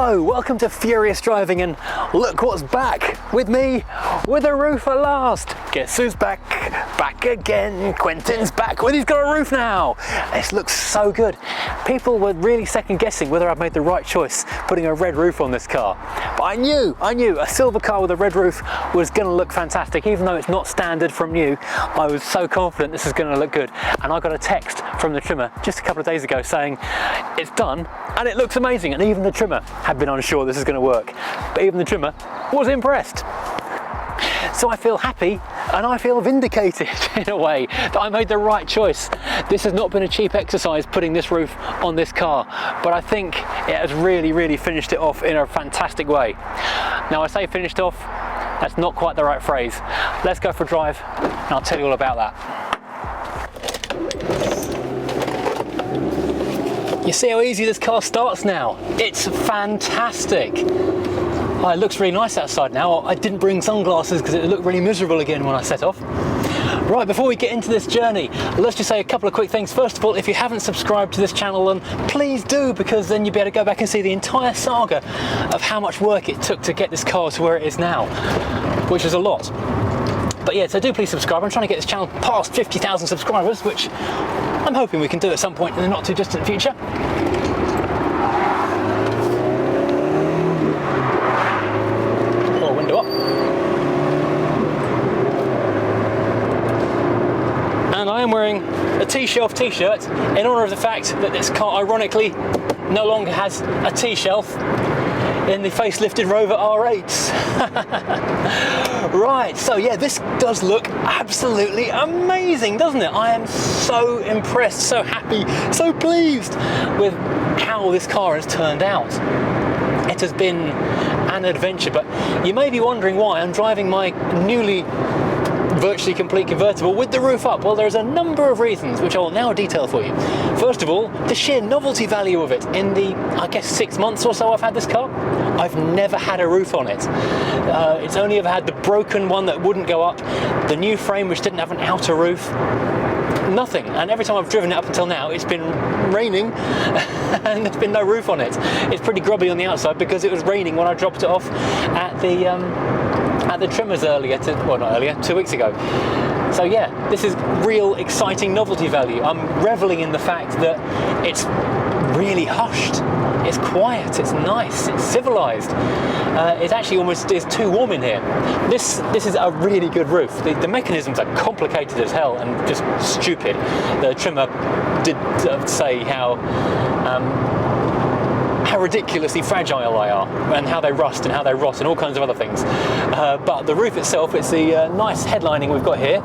Hello, welcome to Furious Driving, and look what's back with me, with a roof at last. Guess who's back? Back again. Quentin's back he's got a roof now. This looks so good. People were really second guessing whether I'd made the right choice putting a red roof on this car. But I knew a silver car with a red roof was gonna look fantastic. Even though it's not standard from new, I was so confident this is gonna look good. And I got a text from the trimmer just a couple of days ago saying it's done and it looks amazing. And even the trimmer had been unsure this is gonna work. But even the trimmer was impressed. So I feel happy and I feel vindicated in a way that I made the right choice. This has not been a cheap exercise putting this roof on this car, but I think it has really finished it off in a fantastic way. Now I say finished off, that's not quite the right phrase. Let's go for a drive and I'll tell you all about that. You see how easy this car starts now? It's fantastic. Oh, it looks really nice outside now. I didn't bring sunglasses because it looked really miserable again when I set off. Right, before we get into this journey, let's just say a couple of quick things. First of all, if you haven't subscribed to this channel, then please do, because then you'll be able to go back and see the entire saga of how much work it took to get this car to where it is now, which is a lot. But yeah, so do please subscribe. I'm trying to get this channel past 50,000 subscribers, which I'm hoping we can do at some point in the not too distant future. And I am wearing a T-shelf t-shirt in honour of the fact that this car ironically no longer has a T-shelf in the facelifted Rover R8s. Right, so yeah, this does look absolutely amazing, doesn't it? I am so impressed, so happy, so pleased with how this car has turned out. It has been an adventure, but you may be wondering why I'm driving my newly virtually complete convertible with the roof up. Well, there's a number of reasons which I'll now detail for you. First of all, the sheer novelty value of it. In the, I guess, 6 months or so I've had this car, I've never had a roof on it. It's only ever had the broken one that wouldn't go up, the new frame which didn't have an outer roof, nothing. And every time I've driven it up until now, it's been raining and there's been no roof on it. It's pretty grubby on the outside because it was raining when I dropped it off at the trimmers earlier, 2 weeks ago. So yeah, this is real exciting novelty value. I'm reveling in the fact that it's really hushed. It's quiet, it's nice, it's civilized. It actually almost is too warm in here. This is a really good roof. The mechanisms are complicated as hell and just stupid. The trimmer did say how ridiculously fragile they are, and how they rust and how they rot and all kinds of other things. But the roof itself, it's the nice headlining we've got here.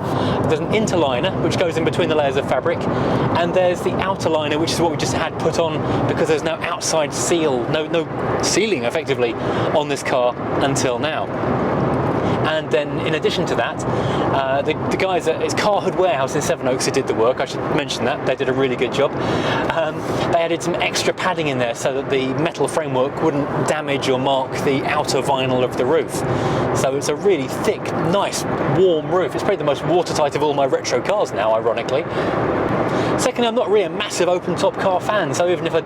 There's an interliner which goes in between the layers of fabric, and there's the outer liner, which is what we just had put on because there's no outside seal, no sealing effectively on this car until now. And then in addition to that, the guys at it's Car Hood Warehouse in Sevenoaks who did the work, I should mention that, they did a really good job. They added some extra padding in there so that the metal framework wouldn't damage or mark the outer vinyl of the roof. So it's a really thick, nice, warm roof. It's probably the most watertight of all my retro cars now, ironically. Secondly, I'm not really a massive open-top car fan, so even if I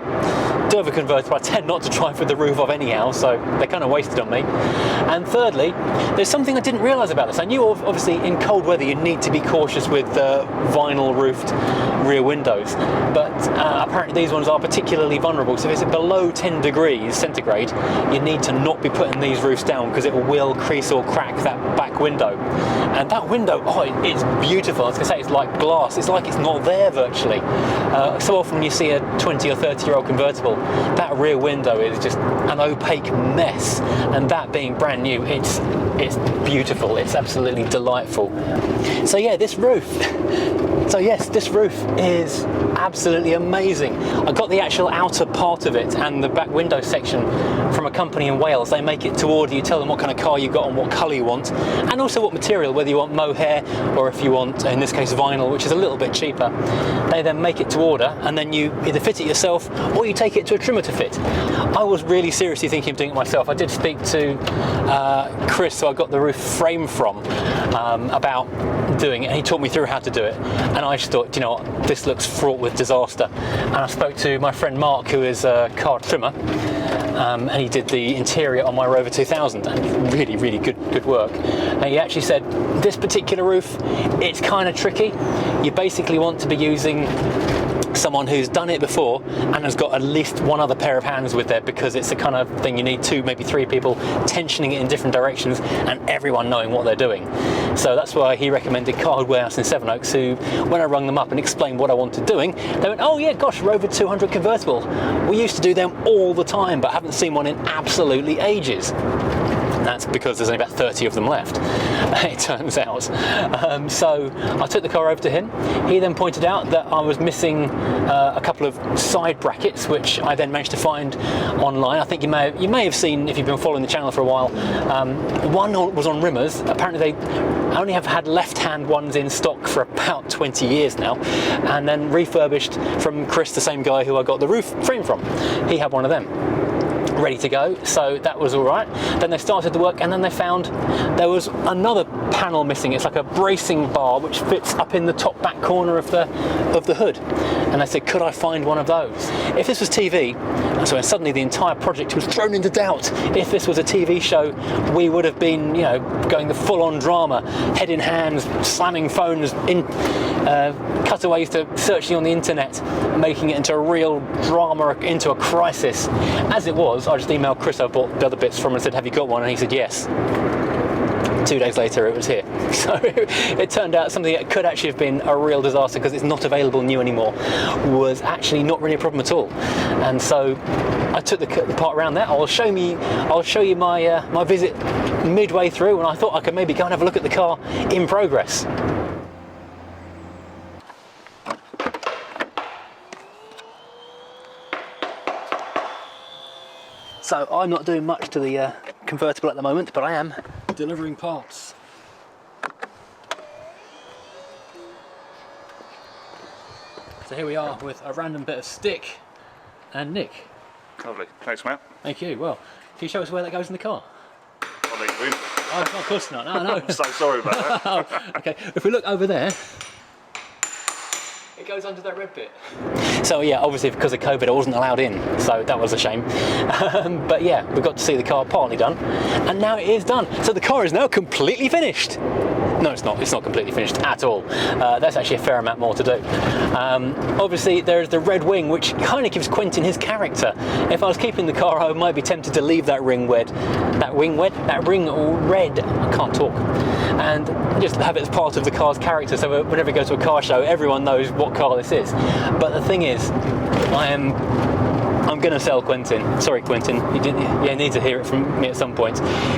do have a convertible, I tend not to drive with the roof off anyhow, so they're kind of wasted on me. And thirdly, there's something I didn't realise about this. I knew obviously in cold weather you need to be cautious with vinyl-roofed rear windows, but apparently these ones are particularly vulnerable. So if it's below 10 degrees centigrade, you need to not be putting these roofs down because it will crease or crack that back window. And that window, oh, it's beautiful. I was going to say it's like glass. It's like it's not there virtually. So often you see a 20 or 30-year-old convertible, that rear window is just an opaque mess, and that being brand new, it's beautiful. It's absolutely delightful. So yeah, this roof. So yes, this roof is absolutely amazing. I got the actual outer part of it and the back window section from a company in Wales. They make it to order. You tell them what kind of car you got and what colour you want, and also what material, whether you want mohair or if you want, in this case, vinyl, which is a little bit cheaper. They then make it to order, and then you either fit it yourself or you take it to a trimmer to fit. I was really seriously thinking of doing it myself. I did speak to Chris, who I got the roof frame from, about doing it, and he taught me through how to do it. And I just thought, you know what, this looks fraught with disaster. And I spoke to my friend Mark, who is a car trimmer, and he did the interior on my Rover 2000, and really good work. And he actually said this particular roof, it's kind of tricky. You basically want to be using someone who's done it before and has got at least one other pair of hands with it, because it's the kind of thing you need 2, maybe 3 people tensioning it in different directions and everyone knowing what they're doing. So that's why he recommended Car Hard Warehouse in Sevenoaks, who, when I rung them up and explained what I wanted doing, they went, oh yeah, gosh, Rover 200 convertible. We used to do them all the time, but haven't seen one in absolutely ages. That's because there's only about 30 of them left, it turns out. So I took the car over to him. He then pointed out that I was missing a couple of side brackets, which I then managed to find online. I think you may have seen, if you've been following the channel for a while. One was on Rimmers. Apparently they only have had left-hand ones in stock for about 20 years now, and then refurbished from Chris, the same guy who I got the roof frame from. He had one of them ready to go, so that was all right. Then they started the work, and then they found there was another panel missing. It's like a bracing bar which fits up in the top back corner of the hood, and they said, could I find one of those? If this was TV, so suddenly the entire project was thrown into doubt. If this was a TV show, we would have been, you know, going the full-on drama, head in hands, slamming phones, in cutaways to searching on the internet, making it into a real drama, into a crisis. As it was, I just emailed Chris I bought the other bits from and said, have you got one? And he said yes. 2 days later it was here. So it turned out something that could actually have been a real disaster, because it's not available new anymore, was actually not really a problem at all. And so I took the part around that. I'll show you my my visit midway through, and I thought I could maybe go and have a look at the car in progress. So I'm not doing much to the convertible at the moment, but I am delivering parts. So here we are with a random bit of stick and Nick. Lovely, thanks Matt. Thank you. Well, can you show us where that goes in the car? I'll leave you in. Oh, of course not. No. I'm so sorry about that. Oh, okay, if we look over there, it goes under that red bit. So yeah, obviously because of COVID I wasn't allowed in, so that was a shame. But yeah, we got to see the car partly done, and now it is done. So the car is now completely finished. No, it's not. It's not completely finished at all. That's actually a fair amount more to do. Obviously, there's the red wing, which kind of gives Quentin his character. If I was keeping the car, I might be tempted to leave that ring red. That ring red. I can't talk. And just have it as part of the car's character. So whenever we go to a car show, everyone knows what car this is. But the thing is, I'm going to sell Quentin. Sorry, Quentin. You need to hear it from me at some point.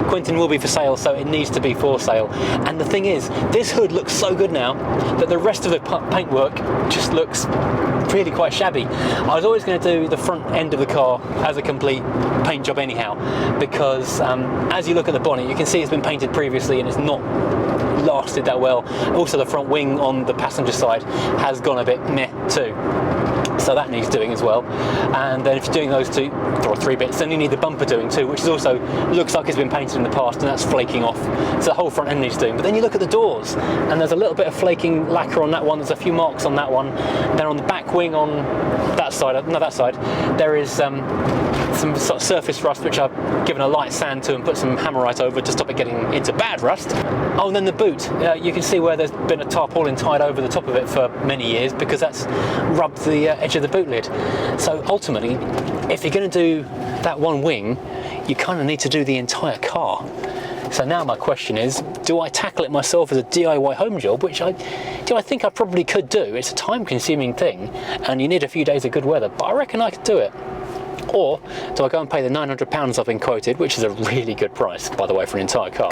Quentin will be for sale, so it needs to be for sale. And the thing is, this hood looks so good now that the rest of the paintwork just looks really quite shabby. I was always going to do the front end of the car as a complete paint job anyhow, because as you look at the bonnet, you can see it's been painted previously and it's not lasted that well. Also, the front wing on the passenger side has gone a bit meh too. So that needs doing as well. And then if you're doing those 2 or 3 bits, then you need the bumper doing too, which is also looks like it's been painted in the past, and that's flaking off. So the whole front end needs doing. But then you look at the doors, and there's a little bit of flaking lacquer on that one. There's a few marks on that one. Then on the back wing on that side, there is some sort of surface rust, which I've given a light sand to and put some hammerite over to stop it getting into bad rust. Oh, and then the boot. You can see where there's been a tarpaulin tied over the top of it for many years, because that's rubbed the edge of the boot lid. So ultimately, if you're going to do that one wing, you kind of need to do the entire car. So now my question is, do I tackle it myself as a DIY home job, which I think I probably could do. It's a time-consuming thing, and you need a few days of good weather, but I reckon I could do it. Or do I go and pay the £900 I've been quoted, which is a really good price, by the way, for an entire car,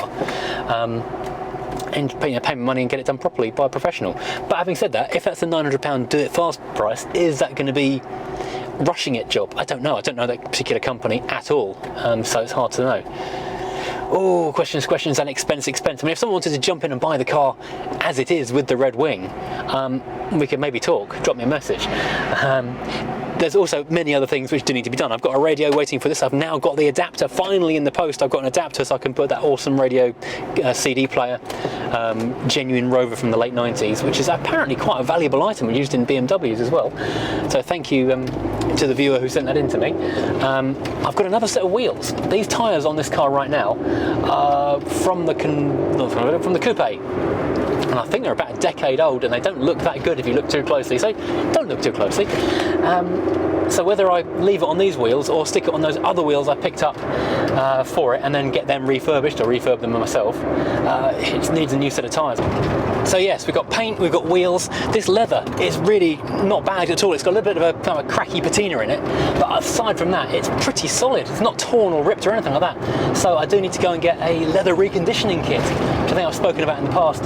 and pay my money and get it done properly by a professional. But having said that, if that's the £900 do it fast price, is that going to be rushing it job? I don't know. I don't know that particular company at all, so it's hard to know. Oh, questions, and expense. I mean, if someone wanted to jump in and buy the car as it is with the red wing, we could maybe talk, drop me a message. There's also many other things which do need to be done. I've got a radio waiting for this. I've now got the adapter finally in the post. I've got an adapter so I can put that awesome radio CD player genuine Rover from the late 90s, which is apparently quite a valuable item used in BMWs as well. So thank you to the viewer who sent that in to me. I've got another set of wheels. These tyres on this car right now are from the coupe. And I think they're about a decade old, and they don't look that good if you look too closely, so don't look too closely. So whether I leave it on these wheels or stick it on those other wheels I picked up for it and then get them refurbished or refurb them myself, it needs a new set of tyres. So yes, we've got paint, we've got wheels. This leather is really not bad at all. It's got a little bit of a kind of a cracky patina in it, but aside from that, it's pretty solid. It's not torn or ripped or anything like that. So I do need to go and get a leather reconditioning kit, which I think I've spoken about in the past,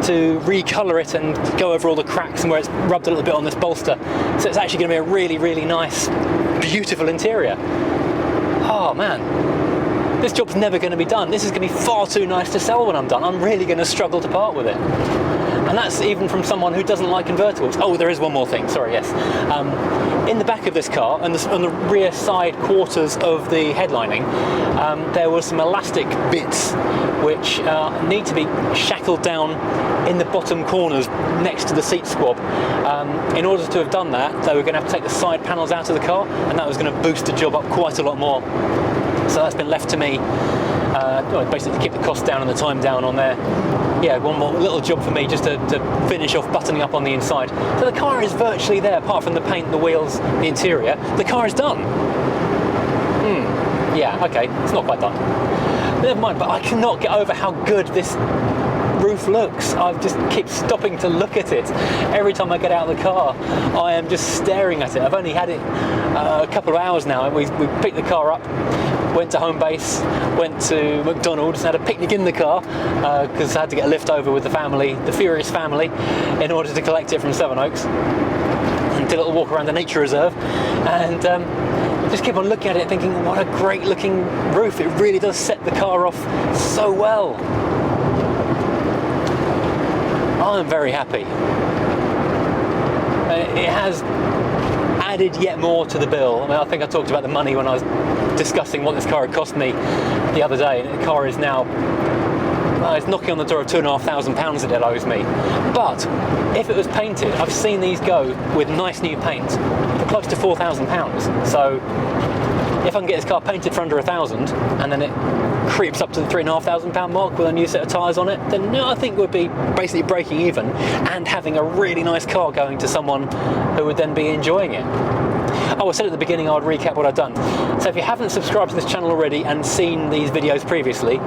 to recolour it and go over all the cracks and where it's rubbed a little bit on this bolster. So it's actually going to be a really, really nice, beautiful interior. Oh man, this job's never going to be done. This is going to be far too nice to sell when I'm done. I'm really going to struggle to part with it. And that's even from someone who doesn't like convertibles. Oh, there is one more thing, sorry, yes. In the back of this car, and on the rear side quarters of the headlining, there were some elastic bits which need to be shackled down in the bottom corners next to the seat squab. In order to have done that, they were going to have to take the side panels out of the car, and that was going to boost the job up quite a lot more. So that's been left to me, basically to keep the cost down and the time down on there. Yeah, one more little job for me just to finish off buttoning up on the inside. So the car is virtually there, apart from the paint, the wheels, the interior. The car is done. Yeah, okay, it's not quite done. Never mind, but I cannot get over how good this roof looks. I just keep stopping to look at it. Every time I get out of the car, I am just staring at it. I've only had it a couple of hours now. We picked the car up, went to home base, went to McDonald's, and had a picnic in the car because I had to get a lift over with the family, the Furious family, in order to collect it from Sevenoaks. And did a little walk around the nature reserve, and just keep on looking at it thinking, what a great looking roof. It really does set the car off so well. I'm very happy. It has added yet more to the bill. I mean, I think I talked about the money when I was discussing what this car had cost me the other day, and the car is now it's knocking on the door of £2,500 that it owes me. But if it was painted, I've seen these go with nice new paint for close to £4,000. So if I can get this car painted for under £1,000 and then it creeps up to the £3,500 mark with a new set of tyres on it, then no, I think we'd be basically breaking even and having a really nice car going to someone who would then be enjoying it. Oh, I said at the beginning I would recap what I've done. So if you haven't subscribed to this channel already and seen these videos previously,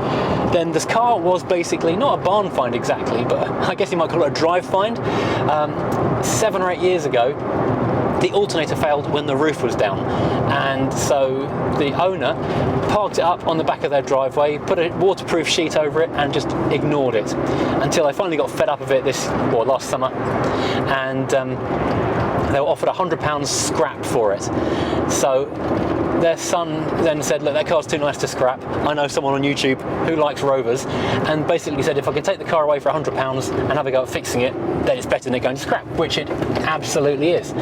then this car was basically not a barn find exactly, but I guess you might call it a drive find. 7 or 8 years ago, the alternator failed when the roof was down, and so the owner parked it up on the back of their driveway, put a waterproof sheet over it and just ignored it until I finally got fed up of it last summer, and they were offered £100 scrap for it. So their son then said, look, that car's too nice to scrap. I know someone on YouTube who likes Rovers, and basically said if I can take the car away for £100 and have a go at fixing it, then it's better than it going to scrap, which it absolutely is.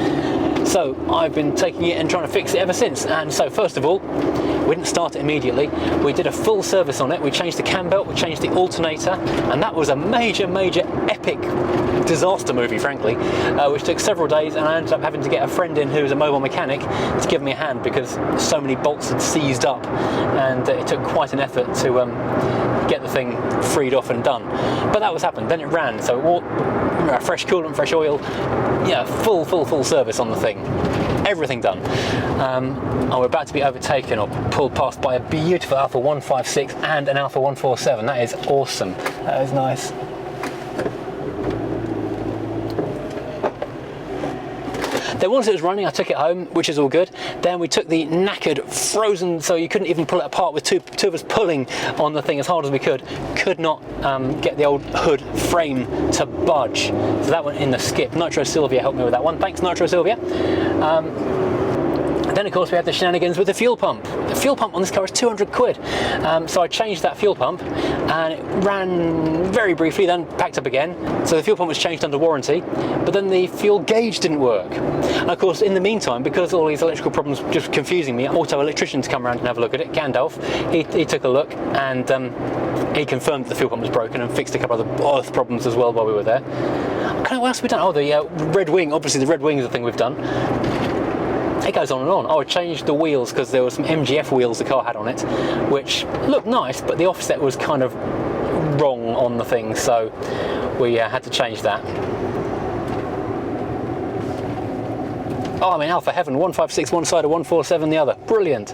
So I've been taking it and trying to fix it ever since. And so first of all, we didn't start it immediately. We did a full service on it. We changed the cam belt, we changed the alternator, and that was a major, major epic disaster movie, frankly, which took several days, and I ended up having to get a friend in who's a mobile mechanic to give me a hand because so many bolts had seized up, and it took quite an effort to get the thing freed off and done. But that was happened. Then it ran, so fresh coolant, fresh oil, yeah, full service on the thing. Everything done. And we're about to be overtaken or pulled past by a beautiful Alpha 156 and an Alpha 147. That is awesome. That is nice. Then once it was running, I took it home, which is all good. Then we took the knackered, frozen, so you couldn't even pull it apart with two of us pulling on the thing as hard as we could. Could not get the old hood frame to budge. So that went in the skip. Nitro Sylvia helped me with that one. Thanks, Nitro Sylvia. Then of course we had the shenanigans with the fuel pump. The fuel pump on this car is 200 quid. So I changed that fuel pump and it ran very briefly, then packed up again. So the fuel pump was changed under warranty, but then the fuel gauge didn't work. And of course in the meantime, because all these electrical problems were just confusing me, auto electrician to come around and have a look at it, Gandalf, he took a look and he confirmed that the fuel pump was broken and fixed a couple of other earth problems as well while we were there. What else have we done? Oh, the red wing. Obviously the red wing is the thing we've done. It goes on and on. Oh, I changed the wheels because there were some MGF wheels the car had on it, which looked nice, but the offset was kind of wrong on the thing, so we had to change that. Oh, I'm in Alpha Heaven. 156 one side, 147 the other. Brilliant.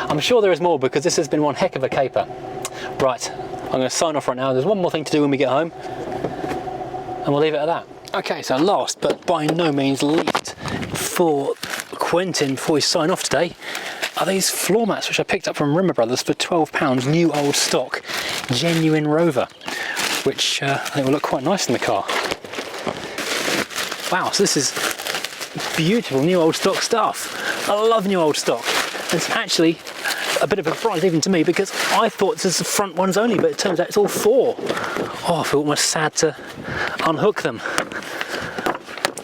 I'm sure there is more because this has been one heck of a caper. Right, I'm going to sign off right now. There's one more thing to do when we get home, and we'll leave it at that. Okay, so last but by no means least for Quentin before we sign off today are these floor mats which I picked up from Rimmer Brothers for £12, new old stock, genuine Rover, which I think will look quite nice in the car. Wow, so this is beautiful new old stock stuff. I love new old stock. It's actually a bit of a surprise even to me because I thought this was the front ones only, but it turns out it's all four. Oh, I feel almost sad to unhook them.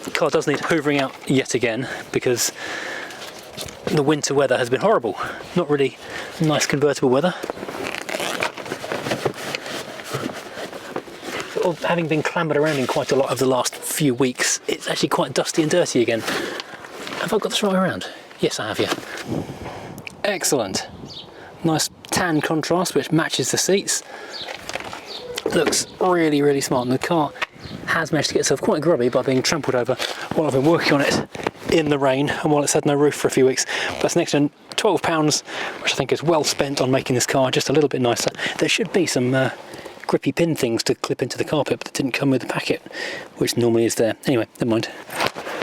The car does need hoovering out yet again because the winter weather has been horrible. Not really nice convertible weather. Sort of having been clambered around in quite a lot over the last few weeks, it's actually quite dusty and dirty again. Have I got this right around? Yes, I have, yeah. Excellent. Nice tan contrast which matches the seats. Looks really, really smart, and the car has managed to get itself quite grubby by being trampled over while I've been working on it in the rain and while it's had no roof for a few weeks. That's an extra £12, which I think is well spent on making this car just a little bit nicer. There should be some grippy pin things to clip into the carpet, but it didn't come with the packet, which normally is there. Anyway, never mind.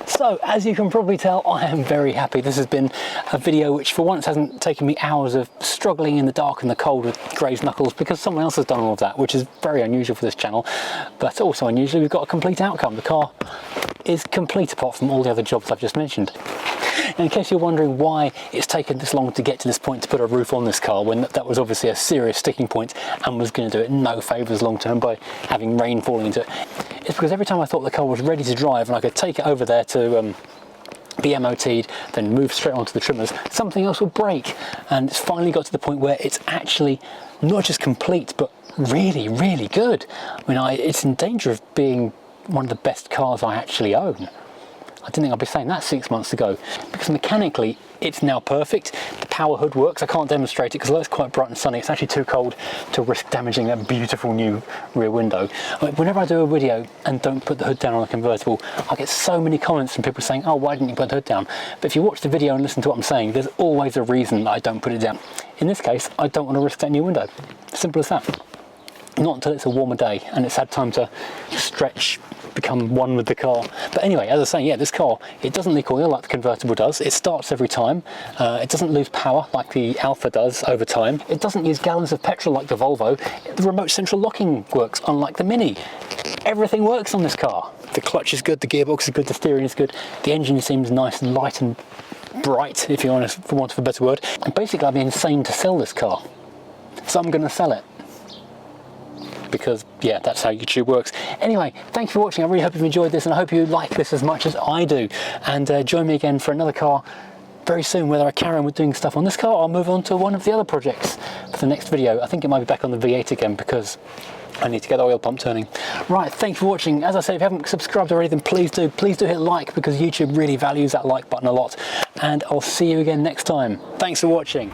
So, as you can probably tell, I am very happy. This has been a video which for once hasn't taken me hours of struggling in the dark and the cold with grazed knuckles because someone else has done all of that, which is very unusual for this channel, but also unusually we've got a complete outcome. The car is complete apart from all the other jobs I've just mentioned. And in case you're wondering why it's taken this long to get to this point to put a roof on this car, when that was obviously a serious sticking point and was going to do it no favours long term by having rain falling into it, it's because every time I thought the car was ready to drive and I could take it over there to be MOT'd, then move straight onto the trimmers, something else will break. And it's finally got to the point where it's actually not just complete, but really, really good. I mean, it's in danger of being one of the best cars I actually own. I didn't think I'd be saying that 6 months ago, because mechanically it's now perfect. The power hood works. I can't demonstrate it because although it's quite bright and sunny, it's actually too cold to risk damaging that beautiful new rear window. I mean, whenever I do a video and don't put the hood down on a convertible, I get so many comments from people saying, oh, why didn't you put the hood down? But if you watch the video and listen to what I'm saying, there's always a reason that I don't put it down. In this case, I don't want to risk that new window. Simple as that. Not until it's a warmer day and it's had time to stretch, become one with the car. But anyway, as I was saying, yeah, this car, it doesn't leak oil like the convertible does. It starts every time. It doesn't lose power like the Alpha does over time. It doesn't use gallons of petrol like the Volvo. The remote central locking works unlike the Mini. Everything works on this car. The clutch is good, the gearbox is good, the steering is good. The engine seems nice and light and bright, if you want, for want of a better word. And basically I'd be insane to sell this car. So I'm going to sell it. Because yeah, that's how YouTube works. Anyway, thank you for watching. I really hope you've enjoyed this and I hope you like this as much as I do. And join me again for another car very soon. Whether I carry on with doing stuff on this car or I'll move on to one of the other projects for the next video. I think it might be back on the V8 again because I need to get the oil pump turning. Right, thanks for watching. As I said, if you haven't subscribed already, then please do hit like because YouTube really values that like button a lot. And I'll see you again next time. Thanks for watching.